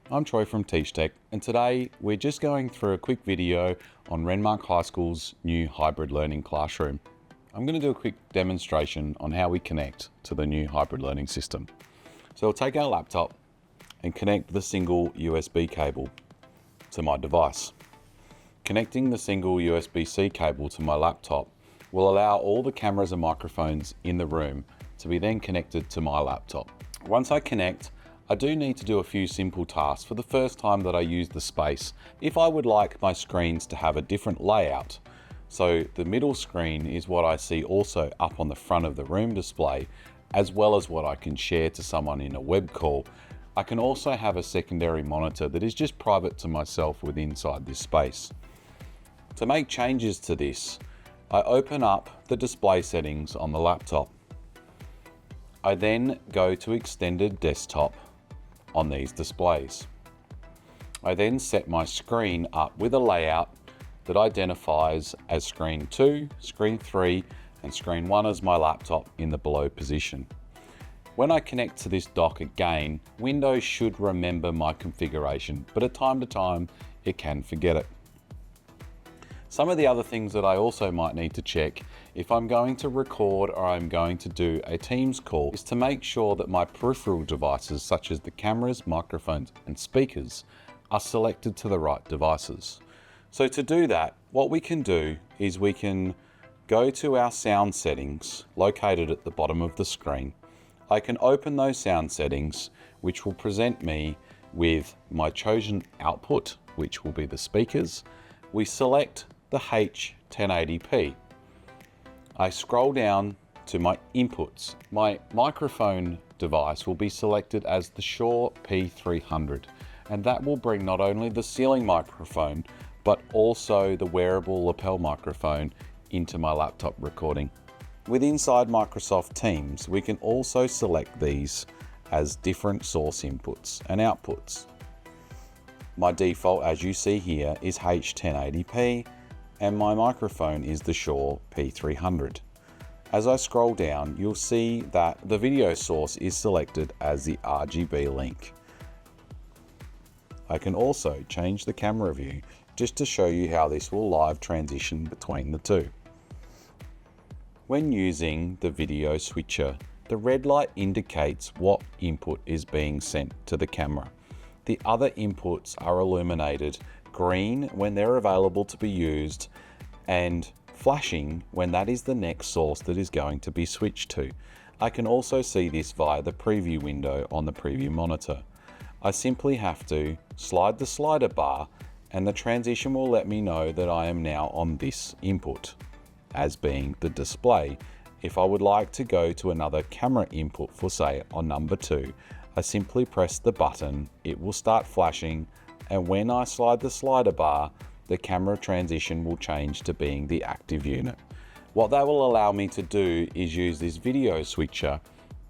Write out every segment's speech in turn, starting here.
I'm Troy from TeachTech, and today we're just going through a quick video on Renmark High School's new hybrid learning classroom. I'm going to do a quick demonstration on how we connect to the new hybrid learning system. So I'll take our laptop and connect the single USB cable to my device. Connecting the single USB-C cable to my laptop will allow all the cameras and microphones in the room to be then connected to my laptop. Once I connect, I do need to do a few simple tasks for the first time that I use the space if I would like my screens to have a different layout. So the middle screen is what I see also up on the front of the room display, as well as what I can share to someone in a web call. I can also have a secondary monitor that is just private to myself within inside this space. To make changes to this, I open up the display settings on the laptop. I then go to extended desktop on these displays. I then set my screen up with a layout that identifies as screen 2, screen 3, and screen 1 as my laptop in the below position. When I connect to this dock again, Windows should remember my configuration, but at time to time, it can forget it. Some of the other things that I also might need to check if I'm going to record or I'm going to do a Teams call is to make sure that my peripheral devices such as the cameras, microphones and speakers are selected to the right devices. So to do that, what we can do is we can go to our sound settings located at the bottom of the screen. I can open those sound settings, which will present me with my chosen output, which will be the speakers. We select the H1080p. I scroll down to my inputs. My microphone device will be selected as the Shure P300, and that will bring not only the ceiling microphone, but also the wearable lapel microphone into my laptop recording. With inside Microsoft Teams, we can also select these as different source inputs and outputs. My default, as you see here, is H1080p, and my microphone is the Shure P300. As I scroll down, you'll see that the video source is selected as the RGB link. I can also change the camera view just to show you how this will live transition between the two. When using the video switcher, the red light indicates what input is being sent to the camera. The other inputs are illuminated green when they're available to be used and flashing when that is the next source that is going to be switched to. I can also see this via the preview window on the preview monitor. I simply have to slide the slider bar and the transition will let me know that I am now on this input as being the display. If I would like to go to another camera input for say on number 2, I simply press the button, it will start flashing, and when I slide the slider bar, the camera transition will change to being the active unit. What that will allow me to do is use this video switcher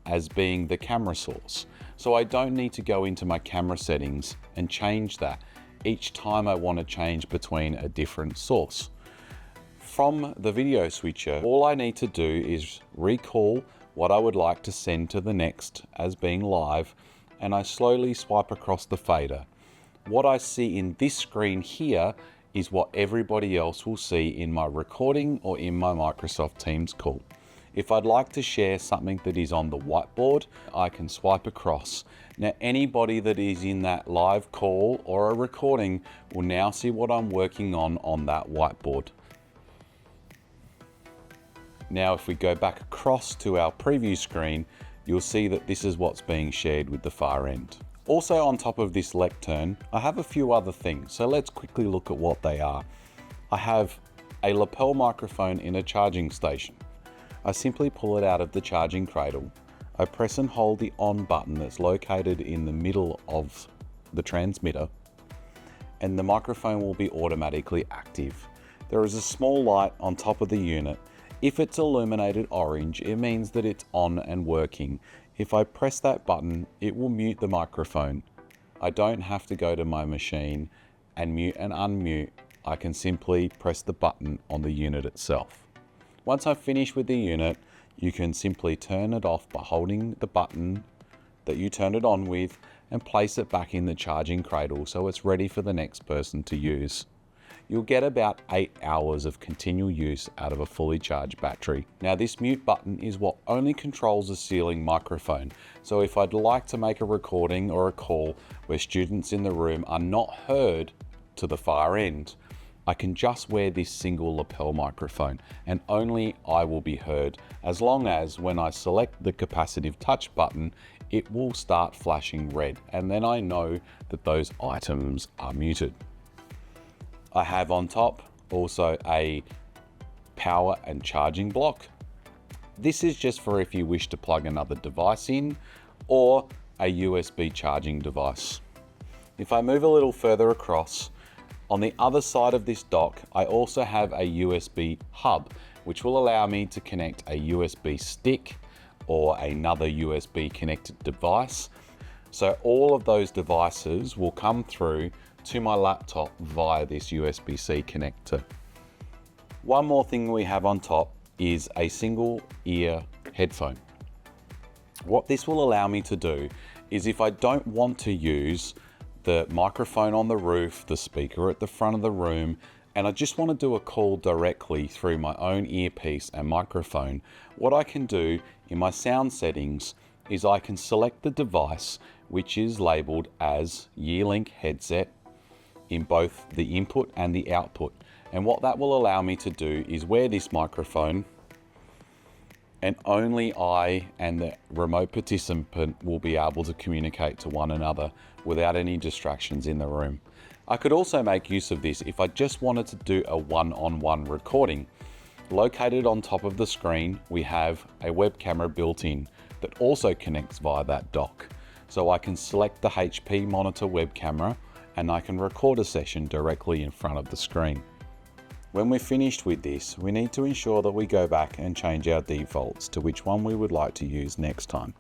as being the camera source. So I don't need to go into my camera settings and change that each time I want to change between a different source. From the video switcher, all I need to do is recall what I would like to send to the next as being live, and I slowly swipe across the fader. What I see in this screen here is what everybody else will see in my recording or in my Microsoft Teams call. If I'd like to share something that is on the whiteboard, I can swipe across. Now anybody that is in that live call or a recording will now see what I'm working on that whiteboard. Now if we go back across to our preview screen, you'll see that this is what's being shared with the far end. Also on top of this lectern, I have a few other things, so let's quickly look at what they are. I have a lapel microphone in a charging station. I simply pull it out of the charging cradle. I press and hold the on button that's located in the middle of the transmitter, and the microphone will be automatically active. There is a small light on top of the unit. If it's illuminated orange, it means that it's on and working. If I press that button, it will mute the microphone. I don't have to go to my machine and mute and unmute. I can simply press the button on the unit itself. Once I've finished with the unit, you can simply turn it off by holding the button that you turned it on with and place it back in the charging cradle so it's ready for the next person to use. You'll get about 8 hours of continual use out of a fully charged battery. Now this mute button is what only controls the ceiling microphone, so if I'd like to make a recording or a call where students in the room are not heard to the far end, I can just wear this single lapel microphone and only I will be heard, as long as when I select the capacitive touch button, it will start flashing red, and then I know that those items are muted. I have on top also a power and charging block. This is just for if you wish to plug another device in or a USB charging device. If I move a little further across, on the other side of this dock, I also have a USB hub, which will allow me to connect a USB stick or another USB connected device. So all of those devices will come through to my laptop via this USB-C connector. One more thing we have on top is a single ear headphone. What this will allow me to do is, if I don't want to use the microphone on the roof, the speaker at the front of the room, and I just want to do a call directly through my own earpiece and microphone, what I can do in my sound settings is I can select the device which is labeled as Yearlink headset in both the input and the output. And what that will allow me to do is wear this microphone, and only I and the remote participant will be able to communicate to one another without any distractions in the room. I could also make use of this if I just wanted to do a one-on-one recording. Located on top of the screen, we have a web camera built in that also connects via that dock. So I can select the HP monitor web camera and I can record a session directly in front of the screen. When we're finished with this, we need to ensure that we go back and change our defaults to which one we would like to use next time.